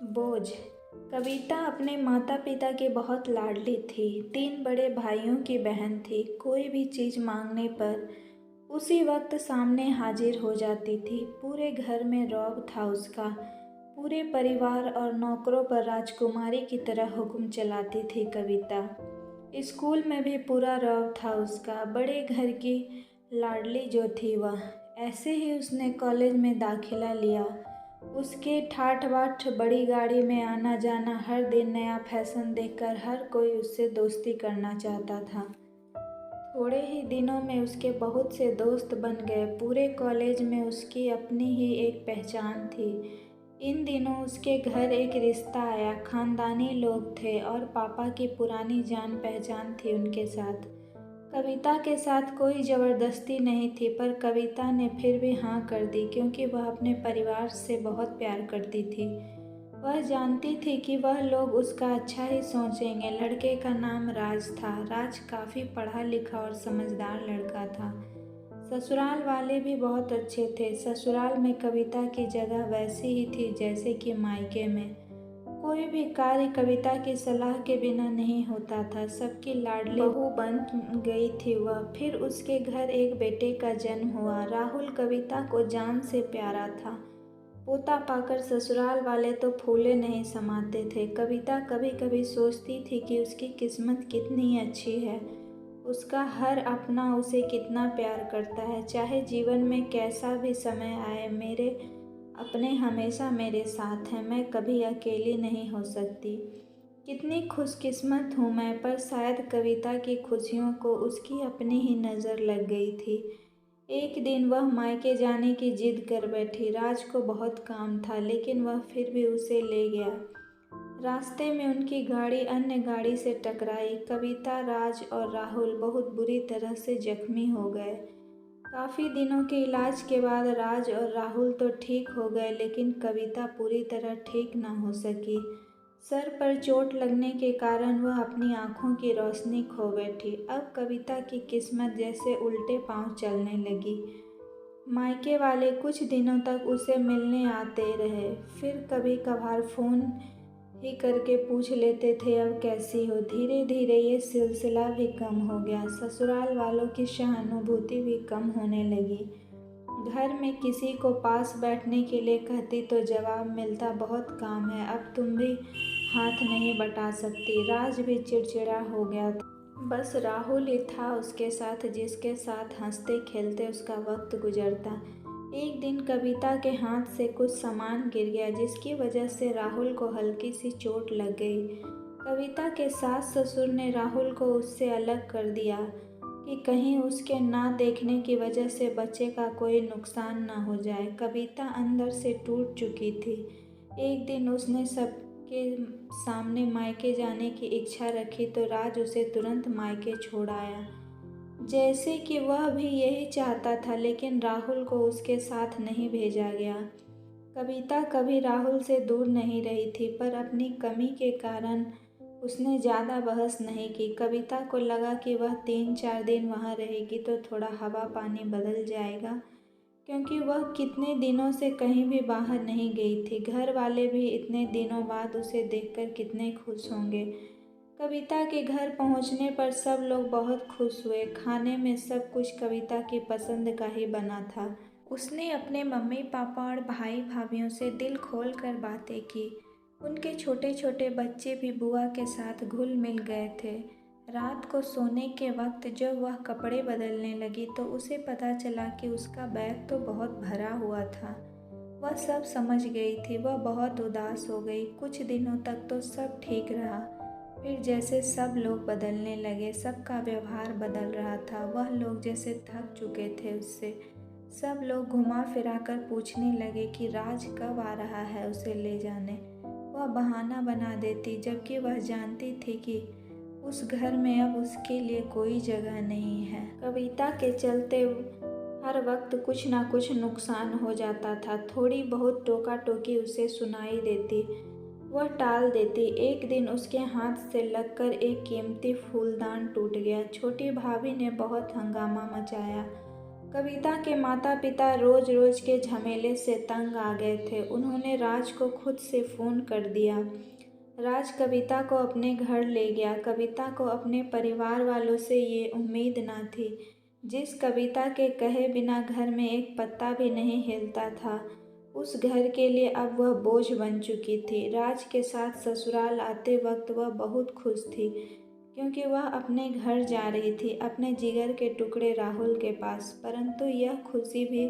बोझ। कविता अपने माता पिता की बहुत लाडली थी। 3 बड़े भाइयों की बहन थी। कोई भी चीज़ मांगने पर उसी वक्त सामने हाजिर हो जाती थी। पूरे घर में रौब था उसका। पूरे परिवार और नौकरों पर राजकुमारी की तरह हुक्म चलाती थी कविता। स्कूल में भी पूरा रौब था उसका। बड़े घर की लाडली जो थी वह। ऐसे ही उसने कॉलेज में दाखिला लिया। उसके ठाठ बाट बड़ी गाड़ी में आना जाना, हर दिन नया फैशन देखकर हर कोई उससे दोस्ती करना चाहता था। थोड़े ही दिनों में उसके बहुत से दोस्त बन गए। पूरे कॉलेज में उसकी अपनी ही एक पहचान थी। इन दिनों उसके घर एक रिश्ता आया। खानदानी लोग थे और पापा की पुरानी जान पहचान थी उनके साथ। कविता के साथ कोई ज़बरदस्ती नहीं थी, पर कविता ने फिर भी हाँ कर दी क्योंकि वह अपने परिवार से बहुत प्यार करती थी। वह जानती थी कि वह लोग उसका अच्छा ही सोचेंगे। लड़के का नाम राज था। राज काफ़ी पढ़ा लिखा और समझदार लड़का था। ससुराल वाले भी बहुत अच्छे थे। ससुराल में कविता की जगह वैसी ही थी जैसे कि मायके में। कोई भी कार्य कविता की सलाह के बिना नहीं होता था। सबकी लाडली बहू बन गई थी वह। फिर उसके घर एक बेटे का जन्म हुआ। राहुल कविता को जान से प्यारा था। पोता पाकर ससुराल वाले तो फूले नहीं समाते थे। कविता कभी कभी सोचती थी कि उसकी किस्मत कितनी अच्छी है। उसका हर अपना उसे कितना प्यार करता है। चाहे जीवन में कैसा भी समय आए, मेरे अपने हमेशा मेरे साथ हैं। मैं कभी अकेली नहीं हो सकती। कितनी खुशकिस्मत हूँ मैं। पर शायद कविता की खुशियों को उसकी अपनी ही नज़र लग गई थी। एक दिन वह मायके जाने की जिद कर बैठी। राज को बहुत काम था, लेकिन वह फिर भी उसे ले गया। रास्ते में उनकी गाड़ी अन्य गाड़ी से टकराई। कविता, राज और राहुल बहुत बुरी तरह से जख्मी हो गए। काफ़ी दिनों के इलाज के बाद राज और राहुल तो ठीक हो गए, लेकिन कविता पूरी तरह ठीक न हो सकी। सर पर चोट लगने के कारण वह अपनी आंखों की रोशनी खो बैठी। अब कविता की किस्मत जैसे उल्टे पांव चलने लगी। मायके वाले कुछ दिनों तक उसे मिलने आते रहे, फिर कभी कभार फ़ोन ही करके पूछ लेते थे अब कैसी हो। धीरे धीरे ये सिलसिला भी कम हो गया। ससुराल वालों की सहानुभूति भी कम होने लगी। घर में किसी को पास बैठने के लिए कहती तो जवाब मिलता, बहुत काम है, अब तुम भी हाथ नहीं बटा सकती। राज भी चिड़चिड़ा हो गया था। बस राहुल ही था उसके साथ, जिसके साथ हंसते खेलते उसका वक्त गुजरता। एक दिन कविता के हाथ से कुछ सामान गिर गया, जिसकी वजह से राहुल को हल्की सी चोट लग गई। कविता के सास ससुर ने राहुल को उससे अलग कर दिया कि कहीं उसके ना देखने की वजह से बच्चे का कोई नुकसान ना हो जाए। कविता अंदर से टूट चुकी थी। एक दिन उसने सबके सामने मायके जाने की इच्छा रखी तो राज उसे तुरंत मायके छोड़ आया, जैसे कि वह भी यही चाहता था, लेकिन राहुल को उसके साथ नहीं भेजा गया। कविता कभी राहुल से दूर नहीं रही थी, पर अपनी कमी के कारण उसने ज़्यादा बहस नहीं की। कविता को लगा कि वह 3-4 दिन वहाँ रहेगी तो थोड़ा हवा पानी बदल जाएगा, क्योंकि वह कितने दिनों से कहीं भी बाहर नहीं गई थी। घर वाले भी इतने दिनों बाद उसे देखकर कितने खुश होंगे। कविता के घर पहुंचने पर सब लोग बहुत खुश हुए। खाने में सब कुछ कविता की पसंद का ही बना था। उसने अपने मम्मी पापा और भाई भाभीयों से दिल खोल कर बातें की। उनके छोटे छोटे बच्चे भी बुआ के साथ घुल मिल गए थे। रात को सोने के वक्त जब वह कपड़े बदलने लगी तो उसे पता चला कि उसका बैग तो बहुत भरा हुआ था। वह सब समझ गई थी। वह बहुत उदास हो गई। कुछ दिनों तक तो सब ठीक रहा, फिर जैसे सब लोग बदलने लगे, सबका व्यवहार बदल रहा था। वह लोग जैसे थक चुके थे उससे। सब लोग घुमा फिरा कर पूछने लगे कि राज कब आ रहा है उसे ले जाने। वह बहाना बना देती, जबकि वह जानती थी कि उस घर में अब उसके लिए कोई जगह नहीं है। कविता के चलते हर वक्त कुछ ना कुछ नुकसान हो जाता था। थोड़ी बहुत टोका टोकी उसे सुनाई देती, वह टाल देती। एक दिन उसके हाथ से लगकर एक कीमती फूलदान टूट गया। छोटी भाभी ने बहुत हंगामा मचाया। कविता के माता पिता रोज रोज के झमेले से तंग आ गए थे। उन्होंने राज को खुद से फ़ोन कर दिया। राज कविता को अपने घर ले गया। कविता को अपने परिवार वालों से ये उम्मीद न थी। जिस कविता के कहे बिना घर में एक पत्ता भी नहीं हिलता था, उस घर के लिए अब वह बोझ बन चुकी थी। राज के साथ ससुराल आते वक्त वह बहुत खुश थी, क्योंकि वह अपने घर जा रही थी, अपने जिगर के टुकड़े राहुल के पास। परंतु यह खुशी भी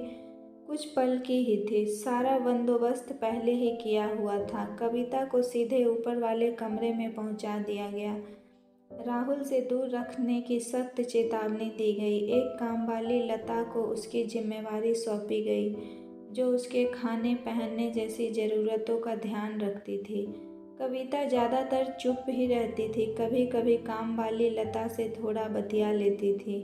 कुछ पल की ही थी। सारा बंदोबस्त पहले ही किया हुआ था। कविता को सीधे ऊपर वाले कमरे में पहुंचा दिया गया। राहुल से दूर रखने की सख्त चेतावनी दी गई। एक कामवाली लता को उसकी जिम्मेवारी सौंपी गई, जो उसके खाने पहनने जैसी ज़रूरतों का ध्यान रखती थी। कविता ज़्यादातर चुप ही रहती थी। कभी कभी काम वाली लता से थोड़ा बतिया लेती थी।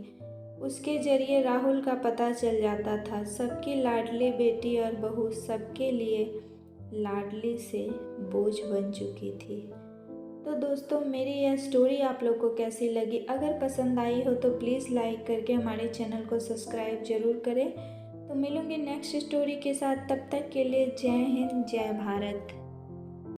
उसके जरिए राहुल का पता चल जाता था। सबकी लाडली बेटी और बहू सबके लिए लाडली से बोझ बन चुकी थी। तो दोस्तों, मेरी यह स्टोरी आप लोग को कैसी लगी? अगर पसंद आई हो तो प्लीज़ लाइक करके हमारे चैनल को सब्सक्राइब ज़रूर करें। तो मिलूंगी नेक्स्ट स्टोरी के साथ। तब तक के लिए जय हिंद, जय भारत।